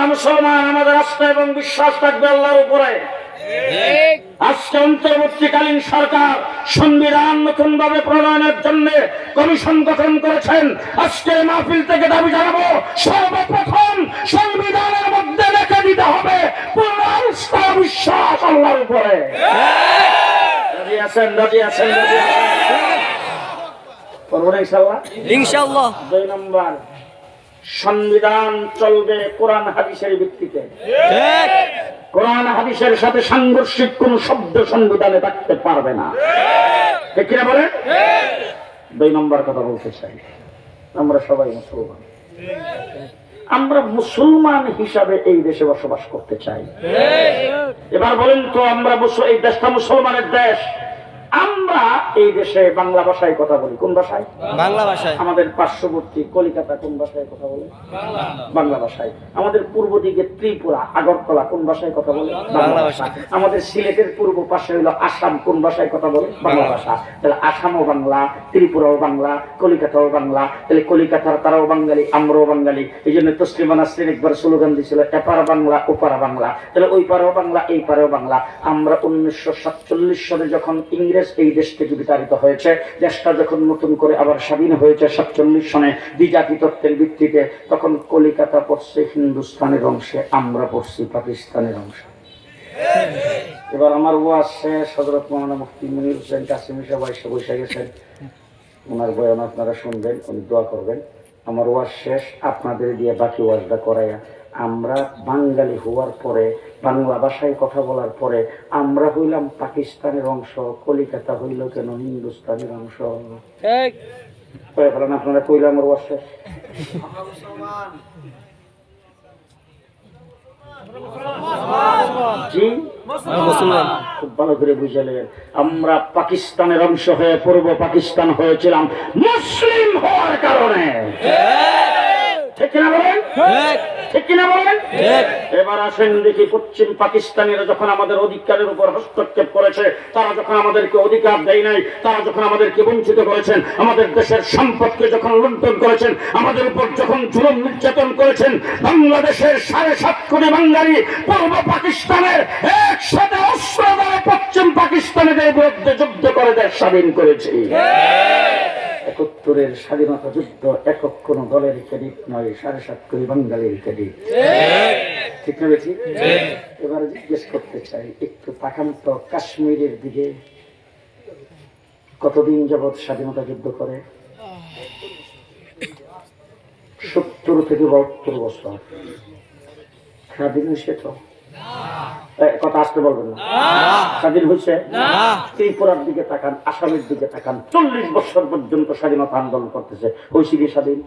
আমরা মুসলমান, আমাদের আস্থা এবং বিশ্বাস থাকবে আল্লাহর উপরে। আজকে অন্তর্বর্তীকালীন সরকার সংবিধান নতুন ভাবে প্রণয়নের জন্য কমিশন গঠন করেছেন। আজকে মাহফিল থেকে দাবি জানাবো, সর্বপ্রথম সংবিধানের মধ্যে রেখে দিতে হবে পূর্ণ আস্থা বিশ্বাস আল্লাহর উপরে। রাজি আছেন? রাজি আছেন? রাজি আছেন? করবো না ইনশাআল্লাহ? ইনশাআল্লাহ। 2 নম্বর, সংবিধান চলবে কোরআন হাদিসের ভিত্তিতে। কোরআন হাদিসের সাথে সাংঘর্ষিক কোন শব্দ সংবিধানে থাকতে পারবে না। ঠিক কিনা বলেন? 2 নম্বর কথা বলতে চাই, আমরা সবাই মুসলমান। আমরা মুসলমান হিসাবে এই দেশে বসবাস করতে চাই। এবার বলেন তো, আমরা এই দেশটা মুসলমানের দেশ, আমরা এই দেশে বাংলা ভাষায় কথা বলি। কোন ভাষায়? বাংলা ভাষায়। আমাদের পার্শ্ববর্তী কলিকাতা কোন ভাষায় কথা বলে? বাংলা ভাষায়। আমাদের পূর্ব দিকে ত্রিপুরা আগরতলা কোন ভাষায় কথা বলে? বাংলা ভাষা। আমাদের সিলেটের পূর্ব পাশে হলো আসাম, কোন ভাষায় কথা বলে? বাংলা ভাষা। তাহলে আসামও বাংলা, ত্রিপুরাও বাংলা, কলিকাতাও বাংলা। তাহলে কলিকাতার তারাও বাঙালি, আমরাও বাঙালি। এই জন্য তসলিমা নাসরিন একবার স্লোগান দিয়েছিল, এপার বাংলা ওপার বাংলা। তাহলে ওই পারেও বাংলা, এই পারেও বাংলা। আমরা 1947 সালে যখন ইংরেজ এই দেশ থেকে বিতাড়িত হয়েছে, দেশটা যখন নতুন করে আবার স্বাধীন হয়েছে 47 সনে দ্বিজাতি তত্ত্বের ভিত্তিতে, তখন কলিকাতা পড়ছে হিন্দুস্তানের অংশে, আমরা পড়ছি পাকিস্তানের অংশে। এবার আমার ওয়াজ শেষ, হযরত মাওলানা মুফতি মনির হোসেন কাসেমী সাহেব এসে বসে গেছেন, ওনার বয়ান আপনারা শুনবেন, উনি দোয়া করবেন। আমার ওয়াজ শেষ, আপনাদের দিয়ে বাকি ওয়াজটা করাইয়া আমরা বাঙালি হওয়ার পরে, বাংলা ভাষায় কথা বলার পরে আমরা হইলাম পাকিস্তানের অংশ, কলিকাতা হইল কেন হিন্দুস্তানের অংশ? আপনারা কইলে আমার ওয়াজ শেষ। জি মুসলমান, খুব ভালো করে বুঝালেন। আমরা পাকিস্তানের অংশ হয়ে পূর্ব পাকিস্তান হয়েছিলাম মুসলিম হওয়ার কারণে। ঠিক কিনা বলেন? ঠিক কিনা বলেন? এবার আসেন দেখি, পশ্চিম পাকিস্তানিরা যখন আমাদের অধিকারের উপর হস্তক্ষেপ করেছে, তারা যখন আমাদেরকে অধিকার দেয় নাই, তারা যখন আমাদেরকে বঞ্চিত করেছেন, আমাদের দেশের সম্পদকে যখন লুণ্ঠন করেছেন, আমাদের উপর যখন জুলুম নির্যাতন করেছেন, বাংলাদেশের 7.5 কোটি বাঙালি পূর্ব পাকিস্তানের একসাথে অস্ত্র ধরে পশ্চিম পাকিস্তানের বিরুদ্ধে যুদ্ধ করে দেশ স্বাধীন করেছি। 71-এর স্বাধীনতা যুদ্ধ একক কোন দলের ক্রেডিট নয়, 7.5 কোটি বাঙালির ক্রেডিট। ঠিক না বেশি? এবার জিজ্ঞেস করতে চাই, একটু তাকান তো কাশ্মীরের দিকে, কতদিন যাবৎ স্বাধীনতা যুদ্ধ করে? 70 থেকে 72 বছর। স্বাধীন হয়েছে তো? কথা আসতে বলবেন না। স্বাধীন হয়েছে? ত্রিপুরার দিকে তাকান, আসামের দিকে তাকান, 40 বছর পর্যন্ত স্বাধীনতা আন্দোলন করতেছে, হয়েছে কি স্বাধীন?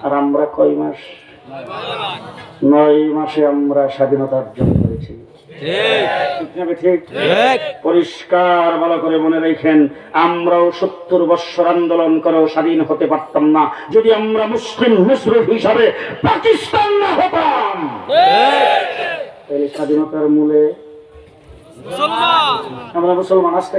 আর আমরা কয় মাস? 9 মাসে আমরা স্বাধীনতা অর্জন করেছি। ঠিক? পরিষ্কার ভালো করে মনে রাখেন, আমরাও 70 বছর আন্দোলন করেও স্বাধীন হতে পারতাম না যদি আমরা মুসলিম হিসাবে পাকিস্তান না হতাম। এই স্বাধীনতার মূলে আমরা মুসলমান। আসতে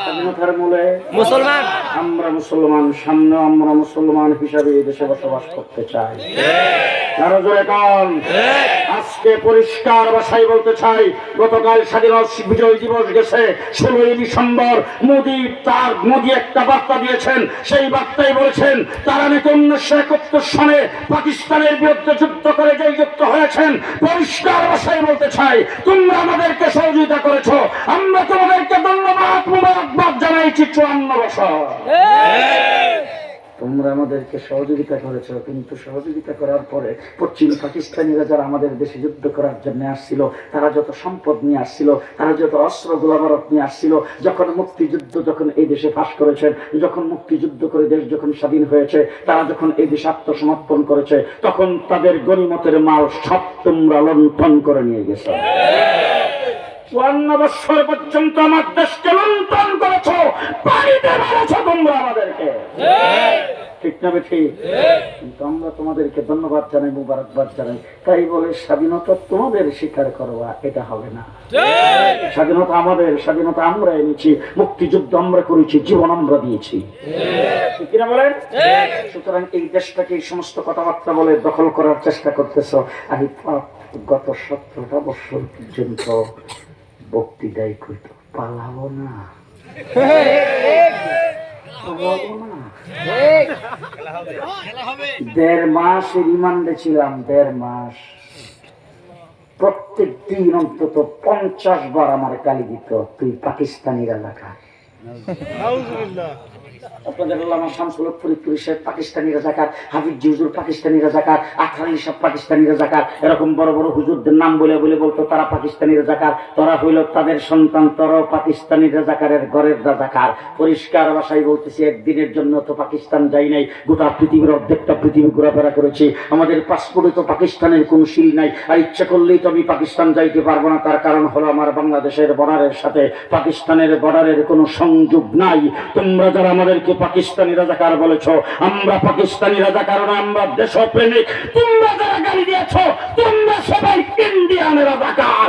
স্বাধীনতার মূলে মুসলমান, আমরা মুসলমান। সামনে আমরা মুসলমান হিসাবে এই দেশে বসবাস করতে চাই। আজকে পরিষ্কার ভাষায় বলতে চাই, গতকাল স্বাধীনতা বিজয় দিবস গেছে 16 ডিসেম্বর। মোদী একটা বার্তা দিয়েছেন, সেই বার্তায় বলেছেন তারা নাকি 1971 সনে পাকিস্তানের বিরুদ্ধে যুদ্ধ করে জয়যুক্ত হয়েছেন। পরিষ্কার ভাষায় বলতে চাই, তোমরা আমাদেরকে সহযোগিতা করেছো, আমরা তোমাদেরকে ধন্যবাদ মুবারকবাদ জানাইছি। 54 বছর তোমরা আমাদেরকে সহযোগিতা করেছো, কিন্তু সহযোগিতা করার পরে পশ্চিম পাকিস্তানিরা যারা আমাদের দেশে যুদ্ধ করার জন্য আসছিল, তারা যত সম্পদ নিয়ে আসছিল, তারা যত অস্ত্র গোলাবারত নিয়ে আসছিল, যখন মুক্তিযুদ্ধ যখন এই দেশে ফাঁস করেছেন, যখন মুক্তিযুদ্ধ করে দেশ যখন স্বাধীন হয়েছে, তারা যখন এই দেশে আত্মসমর্পণ করেছে, তখন তাদের গনিমতের মাল সব তোমরা লুণ্ঠন করে নিয়ে গেছো। 54 বছর পর্যন্ত আমার দেশকে লুণ্ঠন করেছো, পানিতে মেরেছো তোমরা আমাদেরকে। ঠিক না ঠিক? কিন্তু আমরা তোমাদেরকে ধন্যবাদ জানাই, মুবারকবাদ জানাই। তাই বলে স্বাধীনতা তোমাদের স্বীকার করবা এটা হবে না। স্বাধীনতা আমাদের, স্বাধীনতা আমরা এনেছি, মুক্তিযুদ্ধ আমরা করেছি, জীবন আমরা দিয়েছি, কিনা বলেন? সুতরাং এই দেশটাকে এই সমস্ত কথাবার্তা বলে দখল করার চেষ্টা করতেছ। আমি গত 17টা বছর পর্যন্ত বক্তৃতাই করতে পালাবো না, দেড় মাস রিমান্ডে ছিলাম, 1.5 মাস। প্রত্যেক দিন অন্তত 50 বার আমার গালি দিত, তুই পাকিস্তানি রাজাকার। আপনাদের আল্লামা শামসুল হক ফরিদপুরি সাহেব পাকিস্তানি রাজাকার, হাফিজ হুজুর পাকিস্তানি রাজাকার, আখর আলী সাহেব পাকিস্তানি রাজাকার, এরকম বড় বড় হুজুরদের নাম বলে বলে বলতো তারা পাকিস্তানি রাজাকার। তোরা হইল তাদের সন্তান, তোরাও পাকিস্তানি রাজাকারের ঘরের রাজাকার। পরিষ্কার ভাষায় বলতেছি, একদিনের জন্য তো পাকিস্তান যাই নাই, গোটা পৃথিবীর অর্ধেকটা পৃথিবী ঘোরাফেরা করেছি। আমাদের পাসপোর্টে তো পাকিস্তানের কোনো সিল নাই, আর ইচ্ছা করলেই তো আমি পাকিস্তান যাইতে পারবো না। তার কারণ হলো আমার বাংলাদেশের বর্ডারের সাথে পাকিস্তানের বর্ডারের কোনো সংযোগ নাই। তোমরা যারা আমাদেরকে পাকিস্তানি রাজাকার বলেছ, আমরা পাকিস্তানি রাজাকার না, আমরা দেশপ্রেমিক। তোমরা যারা গালি দিয়েছ, তোমরা সবাই ইন্ডিয়ান রাজাকার।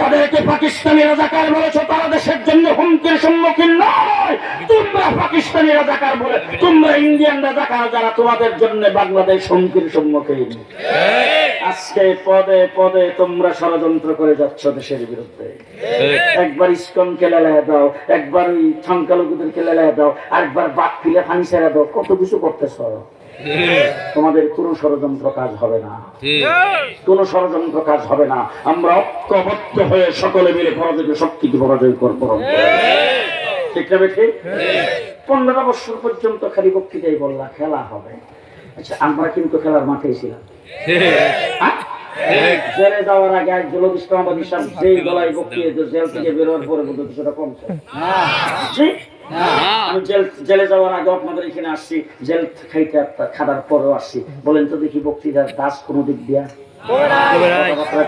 যাদেরকে পাকিস্তানি রাজাকার বলেছ তারা দেশের জন্য হুমকির সম্মুখীন নয়। তোমরা পাকিস্তানি রাজাকার বলে, তোমরা ইন্ডিয়ান রাজাকার যারা তোমাদের জন্য বাংলাদেশ হুমকির সম্মুখীন। আজকে পদে পদে তোমরা ষড়যন্ত্র করে যাচ্ছ দেশের বিরুদ্ধে। একবার ইসকনকে লেলায় দাও, একবার ওই সংখ্যালঘুদেরকে লেলায় দাও, আরেকবার বাদ ফিলে ফানি ছেড়ে দাও, কত কিছু করতেছ। তোমাদের কোনো ষড়যন্ত্র কাজ হবে না, কোনো ষড়যন্ত্র কাজ হবে না। আমরা ঐক্যবদ্ধ হয়ে সকলে মিলে পরাজয় শক্তিকে পরাজয় করবো। ঠিক না ঠিক? 15 বছর পর্যন্ত খালি বক্তৃতাই বললা, খেলা হবে। আচ্ছা, আমরা কিন্তু খেলার মাঠেই ছিলাম। জেলে যাওয়ার আগে একজন ইসলামাবাদী সাহেব যেই গলায় বক্তৃতা, জেল থেকে বেরোয়ার পরে বোধ কিছুটা কমছে। আমি জেলে যাওয়ার আগে আপনাদের এখানে আসছি, জেল খাইতে খাবার পরেও আসছি। বলেন তো দেখি বক্তৃতার দাস কোনো দিক দিয়া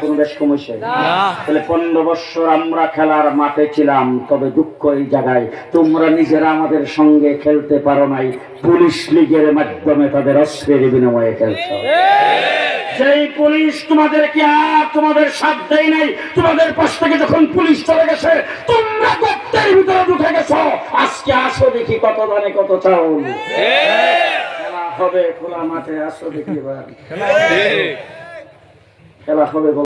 কোনো বেশ কমেছে? তাহলে 15 বছর আমরা খেলার মাঠে ছিলাম। তবে দুঃখ এই জায়গায়, তোমরা নিজেরা আমাদের সঙ্গে খেলতে পারো নাই, পুলিশ লীগের মাধ্যমে তাদের অস্ত্রের বিনিময়ে খেলছ। সেই পুলিশ তোমাদেরকে আর তোমাদের সাথ দেয় নাই। তোমাদের পাশ থেকে যখন পুলিশ চলে গেছে, তোমরা গর্তের ভিতরে ঢুকে গেছো। আজকে আসো দেখি কত দানে কত চাউল। খেলা হবে খোলা মাঠে, আসো দেখি এবার খেলা হবে।